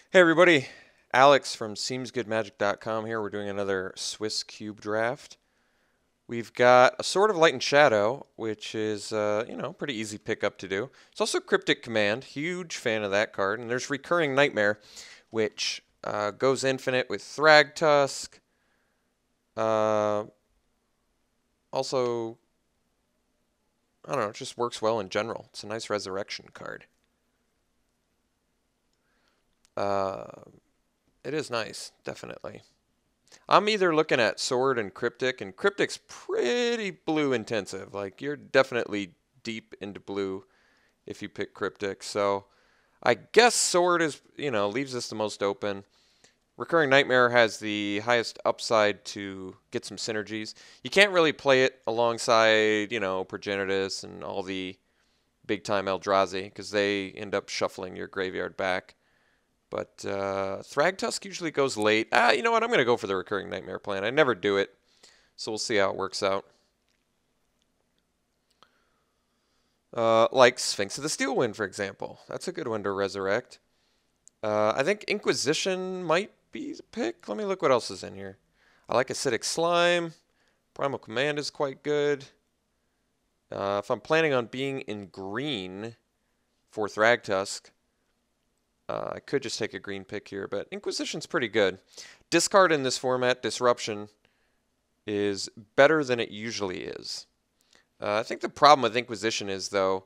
Hey everybody, Alex from SeemsGoodMagic.com here. We're doing another Swiss cube draft. We've got a Sword of Light and Shadow, which is, pretty easy pickup to do. It's also Cryptic Command, huge fan of that card. And there's Recurring Nightmare, which goes infinite with Thragtusk. Uh, also, I don't know, it just works well in general. It's a nice resurrection card. Uh, it is nice, definitely. I'm either looking at Sword and Cryptic's pretty blue intensive. Like, you're definitely deep into blue if you pick Cryptic. So, I guess Sword is, leaves us the most open. Recurring Nightmare has the highest upside to get some synergies. You can't really play it alongside, Progenitus and all the big time Eldrazi because they end up shuffling your graveyard back. But Thragtusk usually goes late. You know what? I'm going to go for the Recurring Nightmare plan. I never do it, so we'll see how it works out. Like Sphinx of the Steel Wind, for example. That's a good one to resurrect. I think Inquisition might be the pick. Let me look what else is in here. I like Acidic Slime. Primal Command is quite good. If I'm planning on being in green for Thragtusk, I could just take a green pick here, but Inquisition's pretty good. Discard in this format, Disruption, is better than it usually is. I think the problem with Inquisition is, though,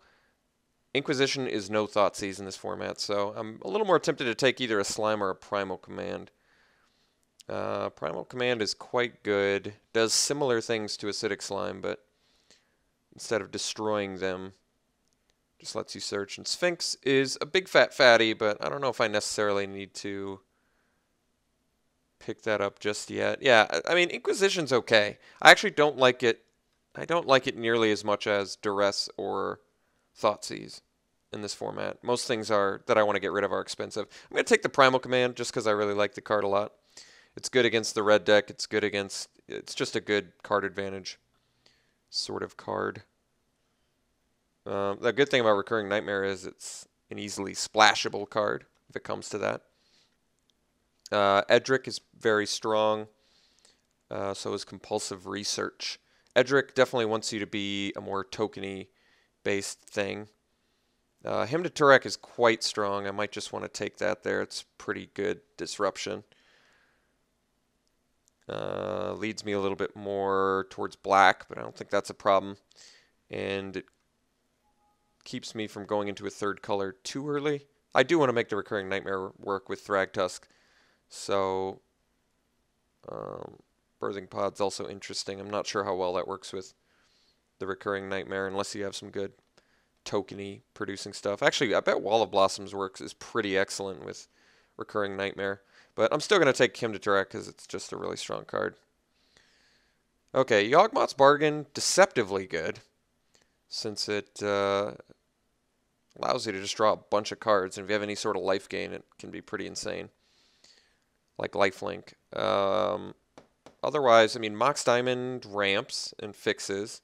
Inquisition is no Thoughtseize in this format, so I'm a little more tempted to take either a Slime or a Primal Command. Primal Command is quite good, does similar things to Acidic Slime, but instead of destroying them, just lets you search. And Sphinx is a big fat fatty, but I don't know if I necessarily need to pick that up just yet. Yeah, I mean, Inquisition's okay. I actually don't like it. I don't like it nearly as much as Duress or Thoughtseize in this format. Most things are that I want to get rid of are expensive. I'm going to take the Primal Command just because I really like the card a lot. It's good against the red deck. It's just a good card advantage sort of card. The good thing about Recurring Nightmare is it's an easily splashable card if it comes to that. Edric is very strong. So is Compulsive Research. Edric definitely wants you to be a more tokeny based thing. Hymn to Turek is quite strong. I might just want to take that there. It's pretty good disruption. Leads me a little bit more towards black, but I don't think that's a problem. And it keeps me from going into a third color too early. I do want to make the Recurring Nightmare work with Thragtusk. So, Birthing Pod's also interesting. I'm not sure how well that works with the Recurring Nightmare unless you have some good tokeny producing stuff. Actually, I bet Wall of Blossoms is pretty excellent with Recurring Nightmare. But I'm still going to take Hymn to Turek because it's just a really strong card. Okay, Yawgmoth's Bargain, deceptively good, since it allows you to just draw a bunch of cards, and if you have any sort of life gain, it can be pretty insane, like lifelink. Otherwise, I mean, Mox Diamond ramps and fixes.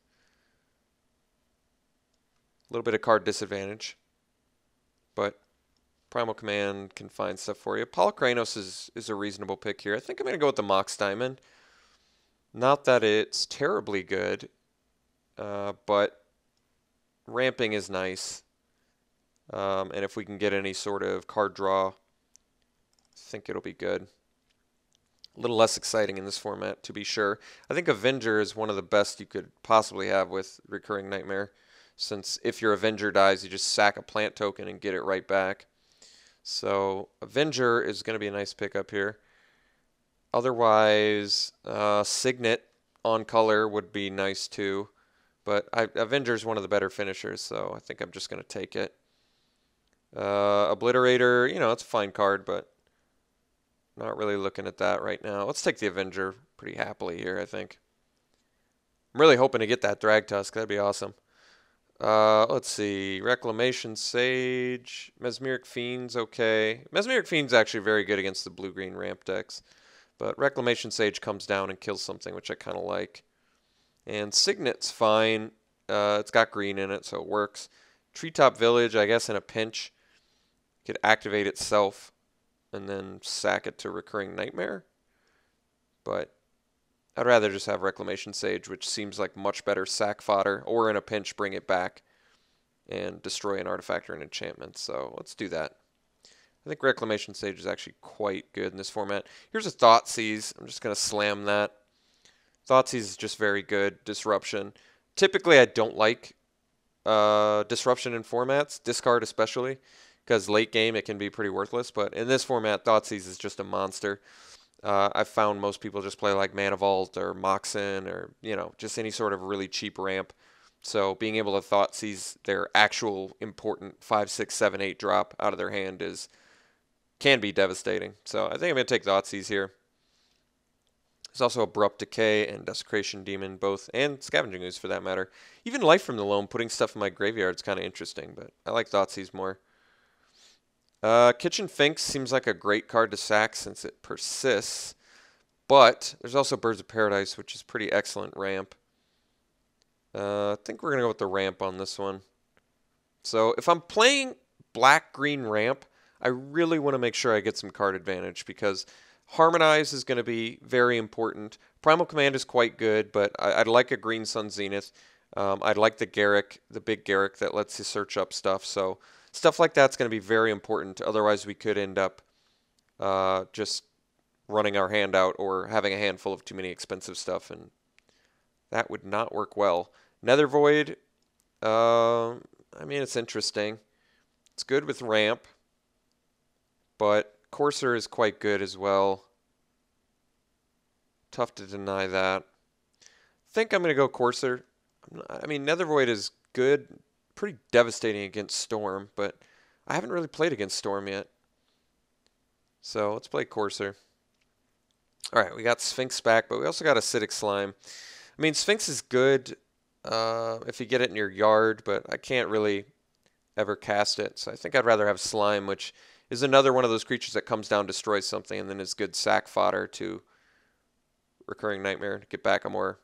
A little bit of card disadvantage, but Primal Command can find stuff for you. Polykranos is a reasonable pick here. I think I'm going to go with the Mox Diamond. Not that it's terribly good, but ramping is nice. And if we can get any sort of card draw, I think it'll be good. A little less exciting in this format, to be sure. I think Avenger is one of the best you could possibly have with Recurring Nightmare, since if your Avenger dies, you just sack a plant token and get it right back. So Avenger is going to be a nice pickup here. Otherwise, Signet on color would be nice too. But Avenger is one of the better finishers, so I think I'm just going to take it. Obliterator, it's a fine card, but not really looking at that right now. Let's take the Avenger pretty happily here, I think. I'm really hoping to get that Thragtusk. That'd be awesome. Let's see. Reclamation Sage. Mesmeric Fiend's okay. Mesmeric Fiend's actually very good against the blue-green ramp decks. But Reclamation Sage comes down and kills something, which I kind of like. And Signet's fine. It's got green in it, so it works. Treetop Village, I guess in a pinch, could activate itself and then sack it to Recurring Nightmare. But I'd rather just have Reclamation Sage, which seems like much better sack fodder, or in a pinch bring it back and destroy an artifact or an enchantment. So let's do that. I think Reclamation Sage is actually quite good in this format. Here's a Thoughtseize. I'm just going to slam that. Thoughtseize is just very good. Disruption. Typically, I don't like disruption in formats, discard especially, because late game it can be pretty worthless. But in this format, Thoughtseize is just a monster. I've found most people just play like Mana Vault or Moxen or, just any sort of really cheap ramp. So being able to Thoughtseize their actual important 5, 6, 7, 8 drop out of their hand can be devastating. So I think I'm going to take Thoughtseize here. There's also Abrupt Decay and Desecration Demon both, and Scavenging Ooze for that matter. Even Life from the Loam, putting stuff in my graveyard is kind of interesting, but I like Thoughtseize more. Kitchen Finks seems like a great card to sack since it persists, but there's also Birds of Paradise, which is pretty excellent ramp. I think we're going to go with the ramp on this one. So if I'm playing black-green ramp, I really want to make sure I get some card advantage because Harmonize is going to be very important. Primal Command is quite good, but I'd like a Green Sun Zenith. I'd like the Garruk, the big Garruk that lets you search up stuff. So stuff like that's going to be very important. Otherwise, we could end up just running our hand out or having a handful of too many expensive stuff, and that would not work well. Nether Void, I mean, it's interesting. It's good with ramp, but Courser is quite good as well. Tough to deny that. I think I'm going to go Courser. I mean, Nether Void is good, pretty devastating against Storm, but I haven't really played against Storm yet. So let's play Courser. All right, we got Sphinx back, but we also got Acidic Slime. I mean, Sphinx is good if you get it in your yard, but I can't really ever cast it. So I think I'd rather have Slime, which is another one of those creatures that comes down, destroys something, and then is good sack fodder to Recurring Nightmare to get back a more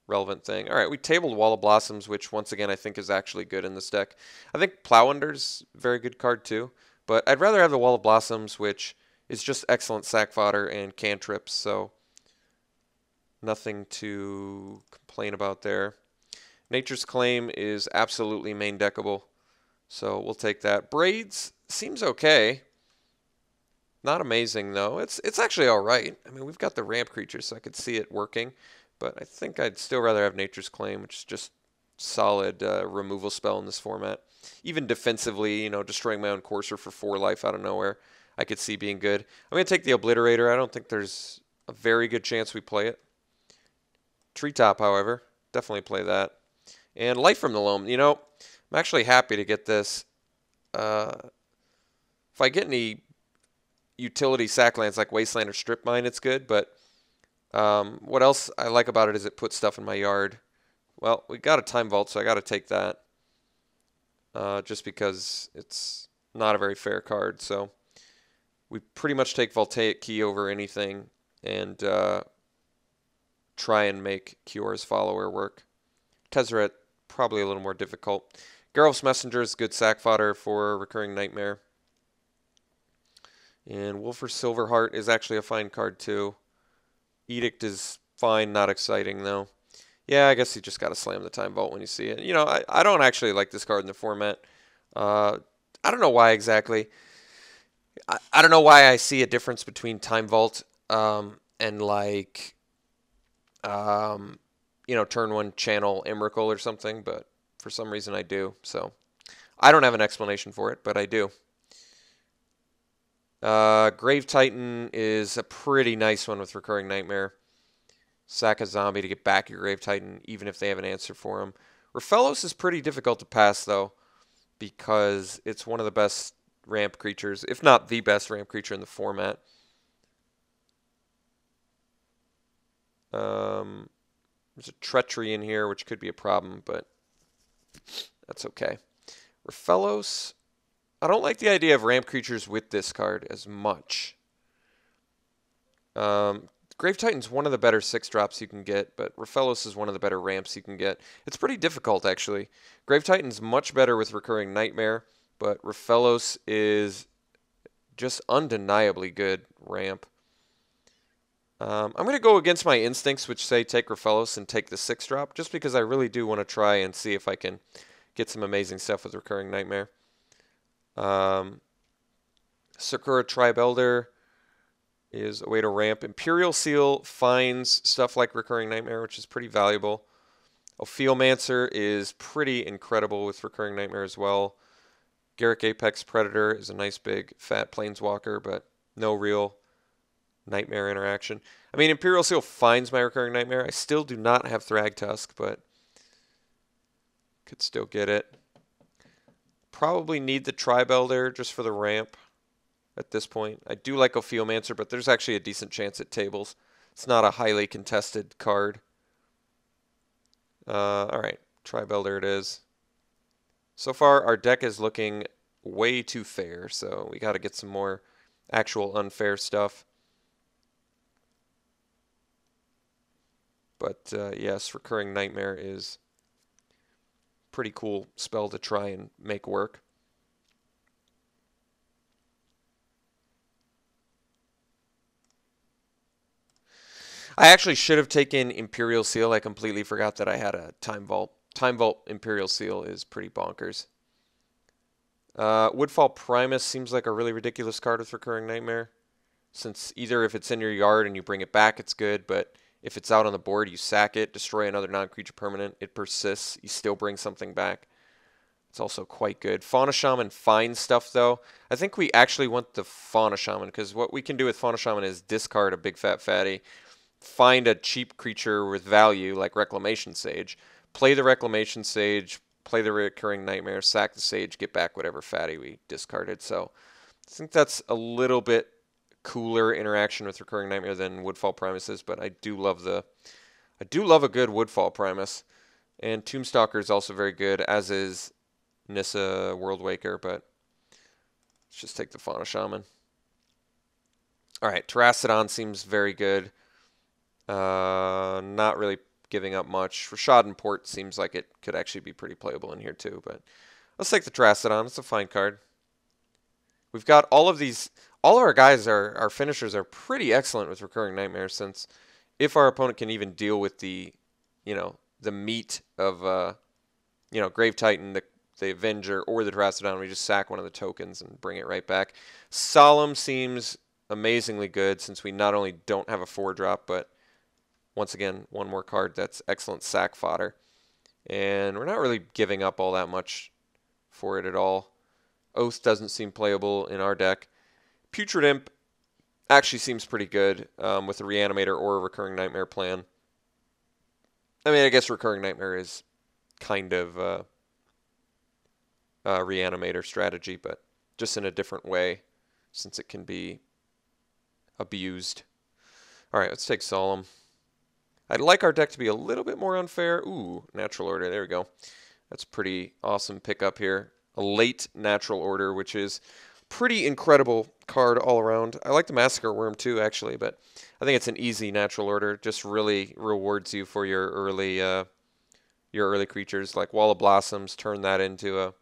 relevant thing. All right, we tabled Wall of Blossoms, which once again I think is actually good in this deck. I think Plowunder's a very good card too, but I'd rather have the Wall of Blossoms, which is just excellent sack fodder and cantrips, so nothing to complain about there. Nature's Claim is absolutely main deckable, so we'll take that. Braids seems okay. Not amazing, though. It's actually all right. I mean, we've got the ramp creature, so I could see it working, but I think I'd still rather have Nature's Claim, which is just solid removal spell in this format. Even defensively, destroying my own Courser for 4 life out of nowhere, I could see being good. I'm going to take the Obliterator. I don't think there's a very good chance we play it. Treetop, however, definitely play that. And Life from the Loam. I'm actually happy to get this. If I get any utility sacklands like Wasteland or Strip Mine, it's good. But what else I like about it is it puts stuff in my yard. Well, we got a Time Vault, so I got to take that. Just because it's not a very fair card. So we pretty much take Voltaic Key over anything and try and make Kiora's Follower work. Tezzeret, probably a little more difficult. Geralf's Messenger is good sack fodder for Recurring Nightmare. And Wolfer's Silverheart is actually a fine card too. Edict is fine, not exciting though. Yeah, I guess you just got to slam the Time Vault when you see it. I don't actually like this card in the format. I don't know why exactly. I don't know why I see a difference between Time Vault and like, turn 1 channel Emrakul or something, but for some reason I do. So I don't have an explanation for it, but I do. Grave Titan is a pretty nice one with Recurring Nightmare. Sack a zombie to get back your Grave Titan, even if they have an answer for him. Raphalos is pretty difficult to pass, though, because it's one of the best ramp creatures, if not the best ramp creature in the format. There's a Treachery in here, which could be a problem, but that's okay. Raphalos, I don't like the idea of ramp creatures with this card as much. Grave Titan's one of the better 6-drops you can get, but Raphalos is one of the better ramps you can get. It's pretty difficult, actually. Grave Titan's much better with Recurring Nightmare, but Raphalos is just undeniably good ramp. I'm going to go against my instincts, which say take Raphaelos and take the 6-drop, just because I really do want to try and see if I can get some amazing stuff with Recurring Nightmare. Sakura Tribe Elder is a way to ramp. Imperial Seal finds stuff like Recurring Nightmare, which is pretty valuable. Ophiomancer is pretty incredible with Recurring Nightmare as well. Garrick Apex Predator is a nice big fat planeswalker, but no real Nightmare interaction. I mean, Imperial Seal finds my Recurring Nightmare. I still do not have Thragtusk, but could still get it. Probably need the Tribe Elder just for the ramp at this point. I do like Ophiomancer, but there's actually a decent chance at tables. It's not a highly contested card. Alright, Tribe Elder it is. So far, our deck is looking way too fair, so we got to get some more actual unfair stuff. But yes, Recurring Nightmare is a pretty cool spell to try and make work. I actually should have taken Imperial Seal. I completely forgot that I had a Time Vault. Time Vault Imperial Seal is pretty bonkers. Woodfall Primus seems like a really ridiculous card with Recurring Nightmare. Since either if it's in your yard and you bring it back, it's good, but if it's out on the board, you sack it, destroy another non-creature permanent, it persists, you still bring something back. It's also quite good. Fauna Shaman finds stuff, though. I think we actually want the Fauna Shaman, because what we can do with Fauna Shaman is discard a big fat fatty, find a cheap creature with value, like Reclamation Sage, play the Reclamation Sage, play the Recurring Nightmare, sack the Sage, get back whatever fatty we discarded. So I think that's a little bit cooler interaction with Recurring Nightmare than Woodfall Primus is, but I do love a good Woodfall Primus. And Tombstalker is also very good, as is Nissa Worldwaker, but let's just take the Fauna Shaman. Alright, Terrastodon seems very good. Not really giving up much. Rashad and Port seems like it could actually be pretty playable in here too, but let's take the Terrastodon. It's a fine card. We've got all of these. All of our guys, our finishers, are pretty excellent with Recurring Nightmare, since if our opponent can even deal with the, the meat of, Grave Titan, the Avenger, or the Terrastodon, we just sack one of the tokens and bring it right back. Solemn seems amazingly good, since we not only don't have a 4-drop, but once again, one more card that's excellent sack fodder. And we're not really giving up all that much for it at all. Oath doesn't seem playable in our deck. Putrid Imp actually seems pretty good with a Reanimator or a Recurring Nightmare plan. I mean, I guess Recurring Nightmare is kind of a Reanimator strategy, but just in a different way, since it can be abused. Alright, let's take Solemn. I'd like our deck to be a little bit more unfair. Ooh, Natural Order, there we go. That's pretty awesome pickup here. A late Natural Order, which is pretty incredible card all around. I like the Massacre Worm too, actually, but I think it's an easy Natural Order. Just really rewards you for your early creatures, like Wall of Blossoms. Turn that into a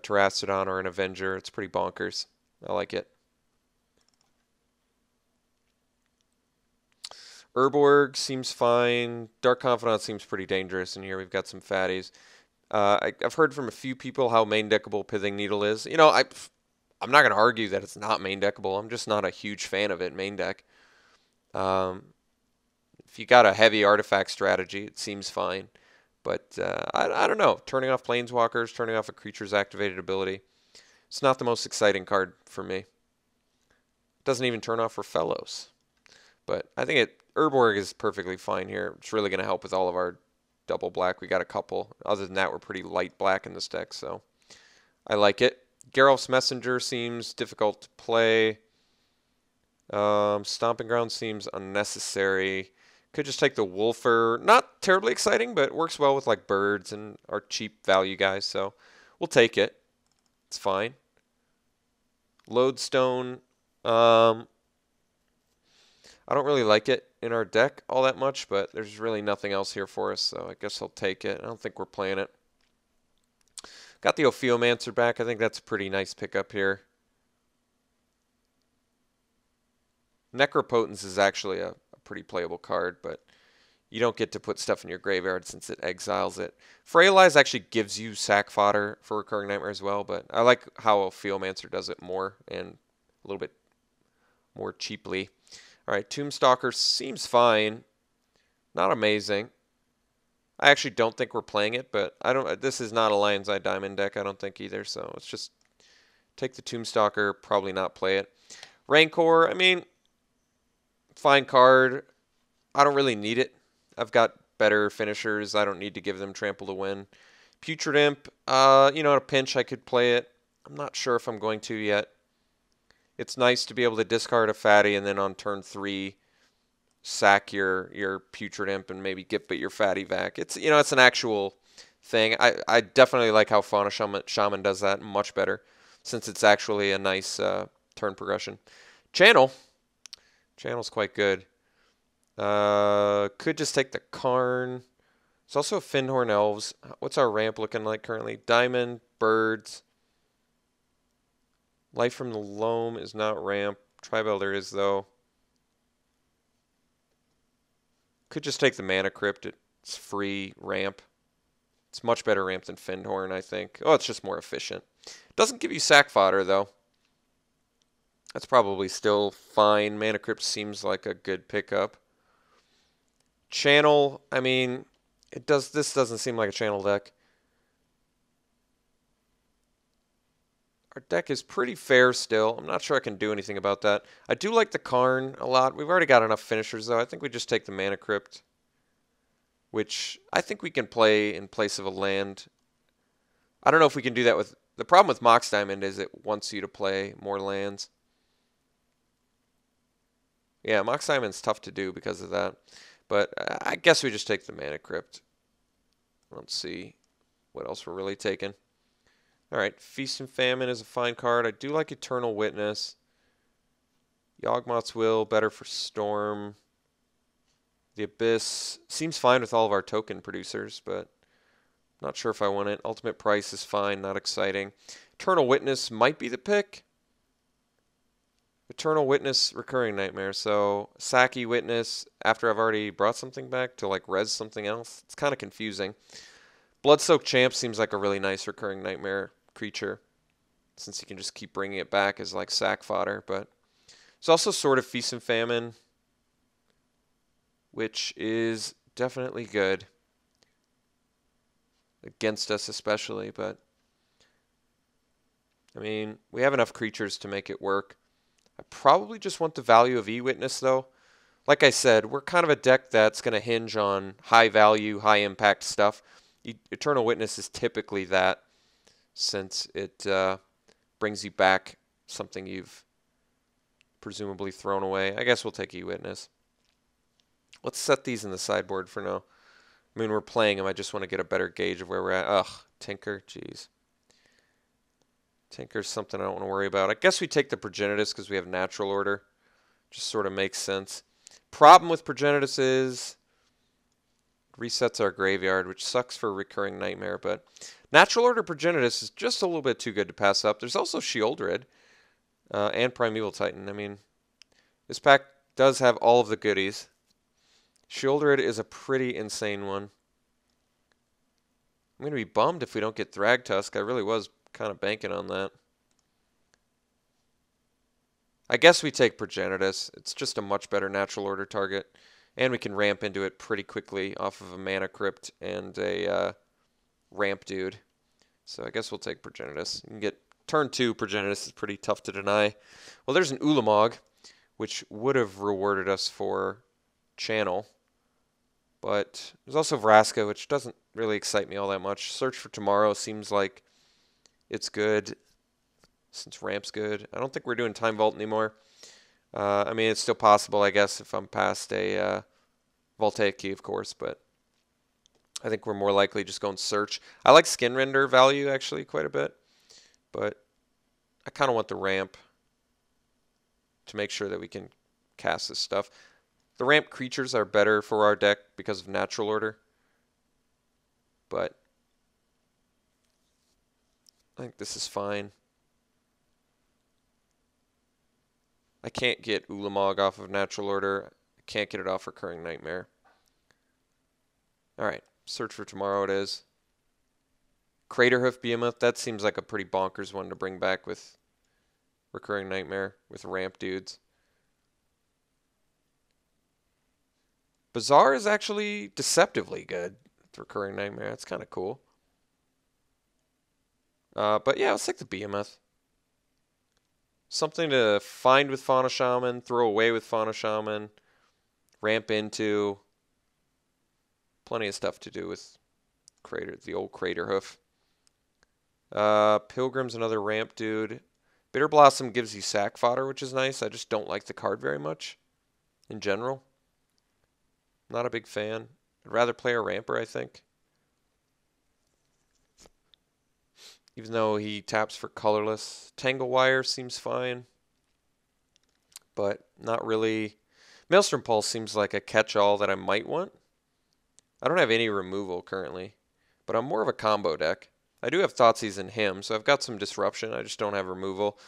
Terrastodon or an Avenger. It's pretty bonkers. I like it. Urborg seems fine. Dark Confidant seems pretty dangerous in here. We've got some fatties. I've heard from a few people how main deckable Pithing Needle is. I'm not going to argue that it's not main deckable. I'm just not a huge fan of it main deck. If you got a heavy artifact strategy, it seems fine. But I don't know. Turning off Planeswalkers, turning off a creature's activated ability. It's not the most exciting card for me. It doesn't even turn off Raphaelos. But I think Urborg is perfectly fine here. It's really going to help with all of our double black. We got a couple. Other than that, we're pretty light black in this deck, so I like it. Geralf's Messenger seems difficult to play. Stomping Ground seems unnecessary. Could just take the Wolfer. Not terribly exciting, but it works well with like birds and our cheap value guys, so we'll take it. It's fine. Lodestone. I don't really like it in our deck all that much, but there's really nothing else here for us, so I guess I'll take it. I don't think we're playing it. Got the Ophiomancer back. I think that's a pretty nice pickup here. Necropotence is actually a pretty playable card, but you don't get to put stuff in your graveyard since it exiles it. Freyalize actually gives you sack fodder for Recurring Nightmare as well, but I like how a Feelmancer does it more and a little bit more cheaply. All right, Tombstalker seems fine. Not amazing. I actually don't think we're playing it, but I don't. This is not a Lion's Eye Diamond deck, I don't think either, so let's just take the Tombstalker, probably not play it. Rancor, I mean, fine card. I don't really need it. I've got better finishers. I don't need to give them Trample to win. Putrid Imp, you know, at a pinch I could play it. I'm not sure if I'm going to yet. It's nice to be able to discard a fatty and then on turn 3 sack your Putrid Imp and maybe get your fatty back. It's, you know, it's an actual thing. I definitely like how Fauna Shaman does that much better since it's actually a nice turn progression. Channel's quite good. Could just take the Karn. There's also Findhorn Elves. What's our ramp looking like currently? Diamond, Birds. Life from the Loam is not ramp. Tribe Elder is, though. Could just take the Mana Crypt. It's free ramp. It's much better ramp than Findhorn, I think. Oh, it's just more efficient. Doesn't give you sack fodder, though. That's probably still fine. Mana Crypt seems like a good pickup. Channel, I mean, this doesn't seem like a channel deck. Our deck is pretty fair still. I'm not sure I can do anything about that. I do like the Karn a lot. We've already got enough finishers, though. I think we just take the Mana Crypt, which I think we can play in place of a land. I don't know if we can do that with... The problem with Mox Diamond is it wants you to play more lands. Yeah, Mox Diamond's tough to do because of that. But I guess we just take the Mana Crypt. Let's see what else we're really taking. Alright, Feast and Famine is a fine card. I do like Eternal Witness. Yawgmoth's Will, better for Storm. The Abyss seems fine with all of our token producers, but not sure if I want it. Ultimate Price is fine, not exciting. Eternal Witness might be the pick. Eternal Witness, Recurring Nightmare. So, Saki Witness after I've already brought something back to like res something else. It's kind of confusing. Bloodsoaked Champ seems like a really nice Recurring Nightmare creature, since you can just keep bringing it back as like sack fodder. But it's also sort of Feast and Famine, which is definitely good against us especially. But I mean, we have enough creatures to make it work. I probably just want the value of E-Witness, though. Like I said, we're kind of a deck that's going to hinge on high value, high impact stuff. Eternal Witness is typically that, since it brings you back something you've presumably thrown away. I guess we'll take E-Witness. Let's set these in the sideboard for now. I mean, we're playing them. I just want to get a better gauge of where we're at. Ugh, Tinker, jeez. Tinker's something I don't want to worry about. I guess we take the Progenitus because we have Natural Order. Just sort of makes sense. Problem with Progenitus is it resets our graveyard, which sucks for Recurring Nightmare, but Natural Order Progenitus is just a little bit too good to pass up. There's also Sheoldred and Primeval Titan. I mean, this pack does have all of the goodies. Sheoldred is a pretty insane one. I'm going to be bummed if we don't get Thragtusk. I really was kind of banking on that. I guess we take Progenitus. It's just a much better Natural Order target. And we can ramp into it pretty quickly off of a Mana Crypt and a ramp dude. So I guess we'll take Progenitus. You can get turn 2 Progenitus is pretty tough to deny. Well, there's an Ulamog, which would have rewarded us for Channel. But there's also Vraska, which doesn't really excite me all that much. Search for Tomorrow seems like it's good, since Ramp's good. I don't think we're doing Time Vault anymore. I mean, it's still possible, I guess, if I'm past a Voltaic Key, of course, but I think we're more likely just going Search. I like Skin Render value, actually, quite a bit, but I kind of want the Ramp to make sure that we can cast this stuff. The Ramp creatures are better for our deck because of Natural Order, but I think this is fine. I can't get Ulamog off of Natural Order. I can't get it off Recurring Nightmare. Alright, Search for Tomorrow it is. Craterhoof Behemoth, that seems like a pretty bonkers one to bring back with Recurring Nightmare, with ramp dudes. Bazaar is actually deceptively good with Recurring Nightmare. That's kind of cool. But yeah, let's take the Behemoth. Something to find with Fauna Shaman, throw away with Fauna Shaman, ramp into. Plenty of stuff to do with the old Craterhoof. Pilgrim's another ramp dude. Bitter Blossom gives you sack fodder, which is nice. I just don't like the card very much in general. Not a big fan. I'd rather play a ramper, I think. Even though he taps for colorless. Tangle Wire seems fine. But not really. Maelstrom Pulse seems like a catch-all that I might want. I don't have any removal currently. But I'm more of a combo deck. I do have Thoughtseize and him, so I've got some disruption. I just don't have removal.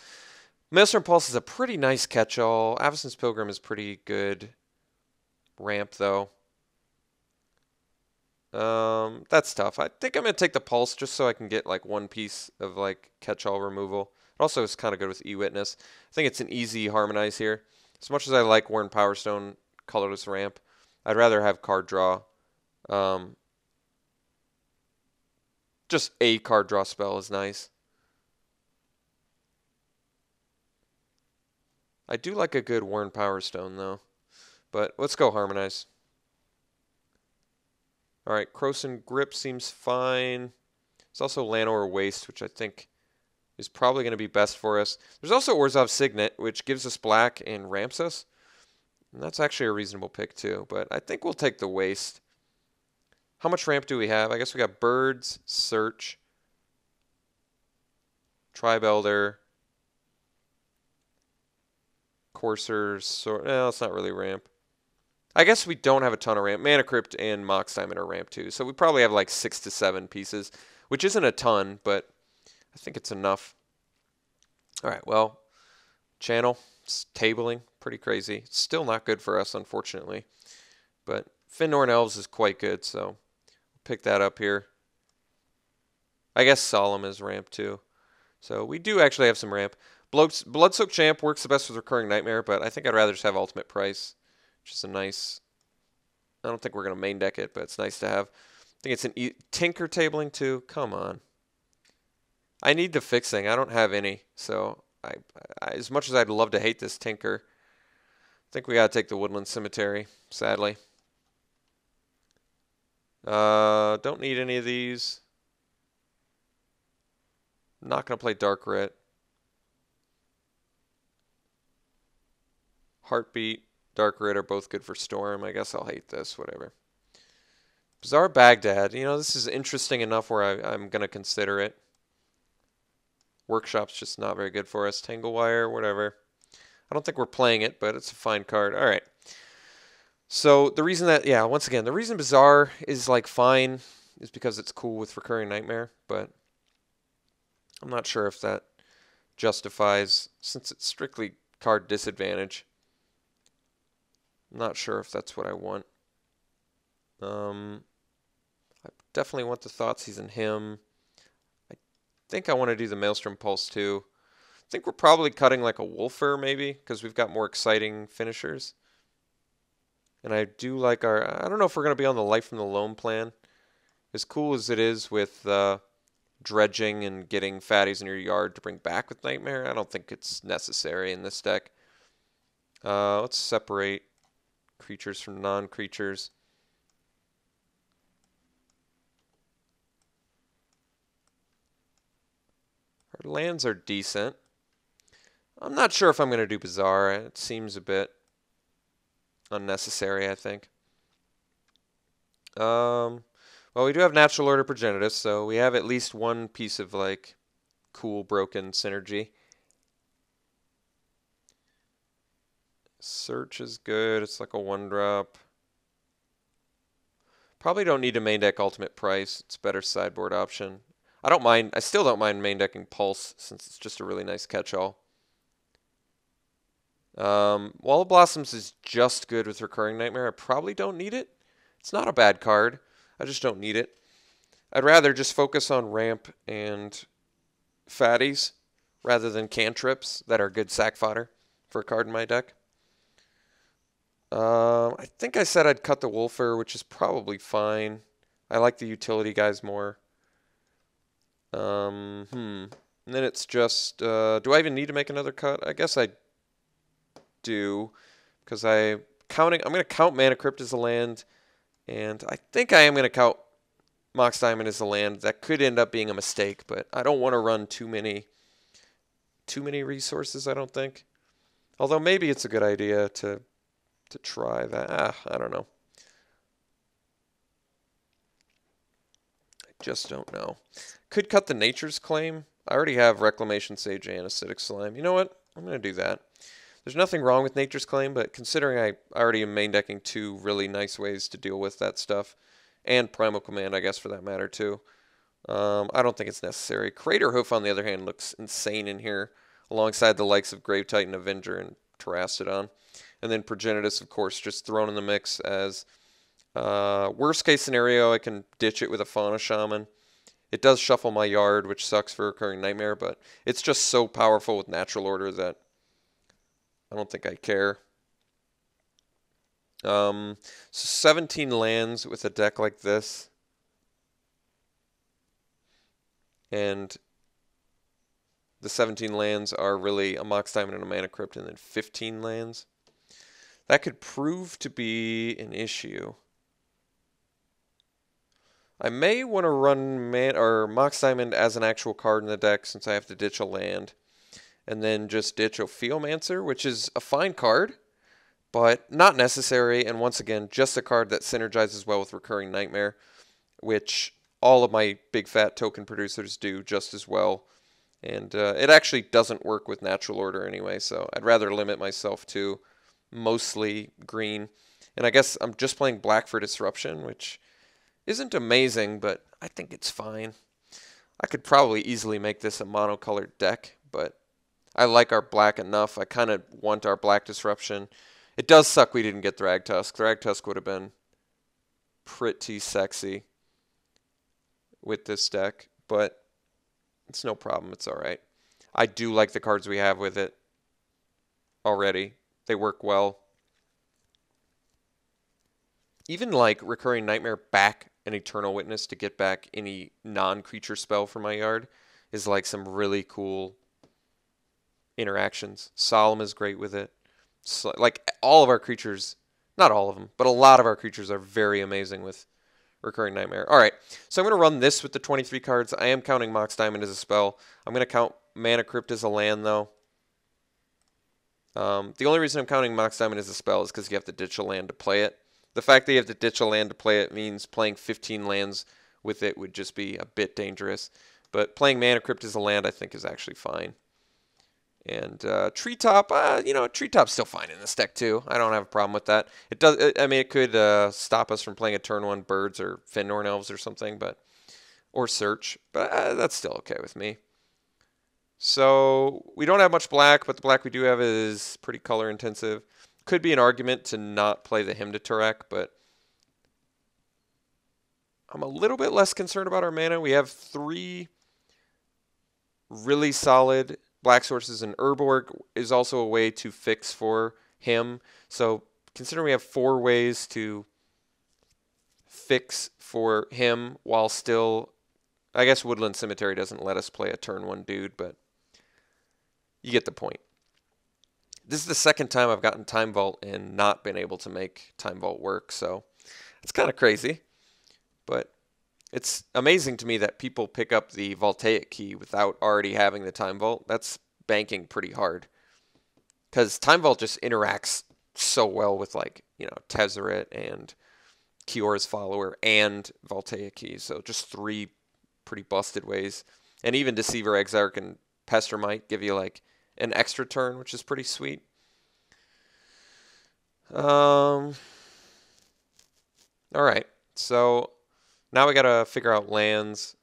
Maelstrom Pulse is a pretty nice catch-all. Avacyn's Pilgrim is pretty good ramp, though. That's tough. I think I'm going to take the Pulse just so I can get like one piece of like catch-all removal. It also is kind of good with E-Witness. I think it's an easy harmonize here. As much as I like Worn Power Stone, colorless ramp, I'd rather have card draw. Just a card draw spell is nice. I do like a good Worn Power Stone though. But let's go harmonize. Alright, Croson Grip seems fine. There's also Llanowar Waste, which I think is probably going to be best for us. There's also Orzhov Signet, which gives us black and ramps us. And that's actually a reasonable pick too, but I think we'll take the Waste. How much ramp do we have? I guess we got Birds, Search, Tribe Elder, Coursers. No, it's not really ramp. I guess we don't have a ton of ramp. Mana Crypt and Mox Diamond are ramp too, so we probably have like 6 to 7 pieces, which isn't a ton, but I think it's enough. All right, well, channel, it's tabling, pretty crazy. It's still not good for us, unfortunately, but Finnorn Elves is quite good, so we'll pick that up here. I guess Solemn is ramp too, so we do actually have some ramp. Bloodsoaked Champ works the best with Recurring Nightmare, but I think I'd rather just have Ultimate Price. Just a nice, I don't think we're going to main deck it, but it's nice to have. I think it's an Tinker tabling too. Come on. I need the fixing. I don't have any. So as much as I'd love to hate this Tinker, I think we got to take the Woodland Cemetery, sadly. Don't need any of these. Not going to play Dark Rit. Heartbeat. Dark Rit are both good for Storm. I guess I'll hate this, whatever. Bazaar Baghdad. You know, this is interesting enough where I'm going to consider it. Workshop's just not very good for us. Tangle Wire, whatever. I don't think we're playing it, but it's a fine card. All right. So the reason that, yeah, once again, the reason Bazaar is like fine is because it's cool with Recurring Nightmare, but I'm not sure if that justifies, since it's strictly card disadvantage. I'm not sure if that's what I want. I definitely want the Thoughtseize and him. I think I want to do the Maelstrom Pulse too. I think we're probably cutting like a Wolfer maybe, because we've got more exciting finishers. And I do like our, I don't know if we're going to be on the Life from the Loam plan. As cool as it is with dredging and getting fatties in your yard to bring back with Nightmare, I don't think it's necessary in this deck. Let's separate creatures from non-creatures. Our lands are decent. I'm not sure if I'm going to do Bazaar. It seems a bit unnecessary, I think. Well, we do have Natural Order Progenitus, so we have at least one piece of like cool broken synergy. Search is good. It's like a 1-drop. Probably don't need to main deck Ultimate Price. It's a better sideboard option. I don't mind. I still don't mind main decking Pulse since it's just a really nice catch-all. Wall of Blossoms is just good with Recurring Nightmare. I probably don't need it. It's not a bad card. I just don't need it. I'd rather just focus on ramp and fatties rather than cantrips that are good sack fodder for a card in my deck. I think I said I'd cut the Wolfer, which is probably fine. I like the utility guys more. And then it's just, do I even need to make another cut? I guess I do, because I'm going to count Mana Crypt as a land, and I think I am going to count Mox Diamond as a land. That could end up being a mistake, but I don't want to run too many resources, I don't think. Although maybe it's a good idea to try that. I don't know. I just don't know. Could cut the Nature's Claim. I already have Reclamation Sage and Acidic Slime. You know what? I'm going to do that. There's nothing wrong with Nature's Claim, but considering I already am main decking 2 really nice ways to deal with that stuff, and Primal Command, I guess, for that matter, too, I don't think it's necessary. Crater Hoof, on the other hand, looks insane in here, alongside the likes of Grave Titan, Avenger, and Terastodon. And then Progenitus, of course, just thrown in the mix as worst case scenario, I can ditch it with a Fauna Shaman. It does shuffle my yard, which sucks for Recurring Nightmare, but it's just so powerful with Natural Order that I don't think I care. So 17 lands with a deck like this. And the 17 lands are really a Mox Diamond and a Mana Crypt, and then 15 lands. That could prove to be an issue. I may want to run Mox Diamond as an actual card in the deck since I have to ditch a land. And then just ditch Ophiomancer, which is a fine card, but not necessary. And once again, just a card that synergizes well with Recurring Nightmare, which all of my big fat token producers do just as well. And it actually doesn't work with Natural Order anyway, so I'd rather limit myself to mostly green. And I guess I'm just playing black for Disruption, which isn't amazing, but I think it's fine. I could probably easily make this a monocolored deck, but I like our black enough. I kind of want our black Disruption. It does suck we didn't get Thragtusk. Thragtusk would have been pretty sexy with this deck, but it's no problem. It's all right. I do like the cards we have with it already. They work well. Even like Recurring Nightmare back an Eternal Witness to get back any non-creature spell from my yard is like some really cool interactions. Solemn is great with it. So, like all of our creatures, not all of them, but a lot of our creatures are very amazing with Recurring Nightmare. All right, so I'm going to run this with the 23 cards. I am counting Mox Diamond as a spell. I'm going to count Mana Crypt as a land, though. The only reason I'm counting Mox Diamond as a spell is because you have to ditch a land to play it. The fact that you have to ditch a land to play it means playing 15 lands with it would just be a bit dangerous. But playing Mana Crypt as a land, I think, is actually fine. And Treetop, Treetop's still fine in this deck too. I don't have a problem with that. It does. It could stop us from playing a turn 1 Birds or Fennorn Elves or something, or Search. But that's still okay with me. So we don't have much black, but the black we do have is pretty color intensive. Could be an argument to not play the Hymn to Turek, but I'm a little bit less concerned about our mana. We have 3 really solid black sources, and Urborg is also a way to fix for him. So considering we have 4 ways to fix for him while still, I guess Woodland Cemetery doesn't let us play a turn 1 dude, but you get the point. This is the second time I've gotten Time Vault and not been able to make Time Vault work, so it's kind of crazy. But it's amazing to me that people pick up the Voltaic key without already having the Time Vault. That's banking pretty hard. Because Time Vault just interacts so well with, like, Tezzeret and Kiora's Follower and Voltaic key. So just 3 pretty busted ways. And even Deceiver, Exarch, and Pester might give you, like, an extra turn, which is pretty sweet. All right, so now we gotta figure out lands.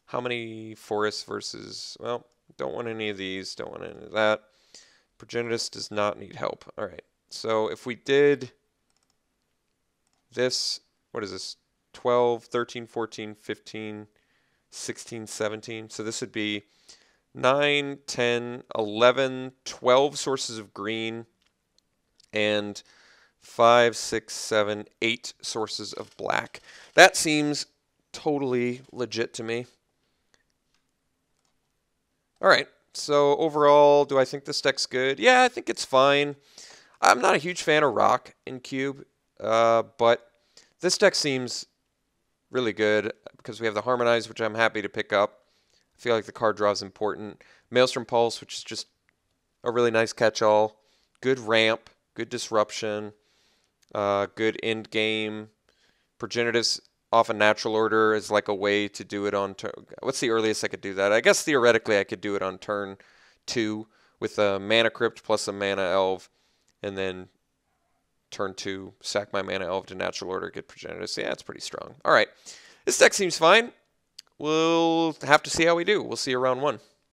How many forests versus, well, don't want any of these, don't want any of that. Progenitus does not need help. All right. So if we did this, what is this? 12, 13, 14, 15, 16, 17. So this would be 9, 10, 11, 12 sources of green, and 5, 6, 7, 8 sources of black. That seems totally legit to me. All right. So overall, do I think this deck's good? Yeah, I think it's fine. I'm not a huge fan of rock in cube, but this deck seems really good because we have the Harmonize, which I'm happy to pick up. I feel like the card draw is important. Maelstrom Pulse, which is just a really nice catch-all. Good ramp, good disruption, good end game. Progenitus off a natural order is like a way to do it on turn. What's the earliest I could do that? I guess theoretically I could do it on turn 2 with a Mana Crypt plus a Mana Elf, and then turn 2 sack my Mana Elf to natural order, get Progenitus. Yeah, it's pretty strong. All right, this deck seems fine. We'll have to see how we do. We'll see you round 1.